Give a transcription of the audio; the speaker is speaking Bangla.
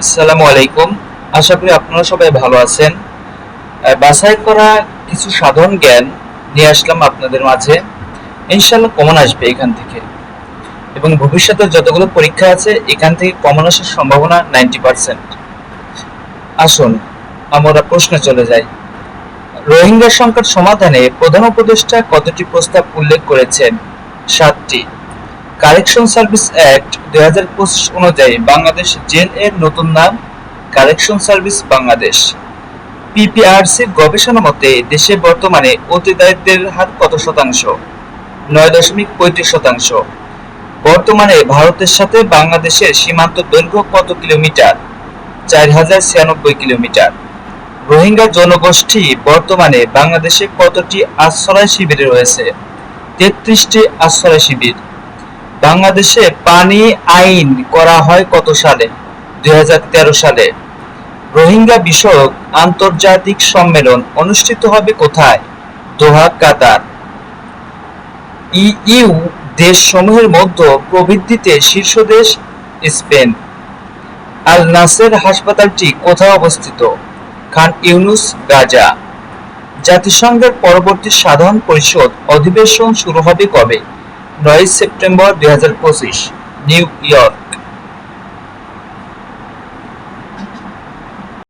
আসসালামু আলাইকুম। আশা করি আপনারা সবাই ভালো আছেন। বাছাই করা কিছু সাধারণ জ্ঞান নিয়ে আসলাম আপনাদের মাঝে। ইনশাআল্লাহ কমন আসবে এখান থেকে, এবং ভবিষ্যতে যতগুলো পরীক্ষা আছে এখান থেকে কমন আসার সম্ভাবনা 90%। আসুন আমরা প্রশ্নে চলে যাই। রোহিঙ্গা সংকট সমাধানে প্রধান উপদেষ্টা কতটি প্রস্তাব উল্লেখ করেছেন? 7টি। কারেকশন সার্ভিস অ্যাক্ট 2025 অনুযায়ী বাংলাদেশ জেল এর নতুন নাম কারেকশন সার্ভিস বাংলাদেশ। পিপিআরসির গবেষণা মতে দেশে বর্তমানে অতি দারিদ্র্যের হার কত শতাংশ? 9.35%। বর্তমানে ভারতের সাথে বাংলাদেশের সীমান্ত দৈর্ঘ্য কত কিলোমিটার? 4096 কিলোমিটার। রোহিঙ্গা জনগোষ্ঠী বর্তমানে বাংলাদেশে কতটি আশ্রয় শিবিরে রয়েছে? 33টি আশ্রয় শিবির। বাংলাদেশে পানি আইন করা হয় কত সালে? 2013 সালে। রোহিঙ্গা বিষয়ক আন্তর্জাতিক সম্মেলন অনুষ্ঠিত হবে কোথায়? দোহা, কাতার। ইইউ দেশসমূহের মধ্যে প্রবৃদ্ধিতে শীর্ষ দেশ স্পেন। আল নাসের হাসপাতালটি কোথায় অবস্থিত? খান ইউনুস, গাজা। জাতিসংঘের পরবর্তী সাধারণ পরিষদ অধিবেশন শুরু হবে কবে? 9 সেপ্টেম্বর 2025, নিউ ইয়র্ক।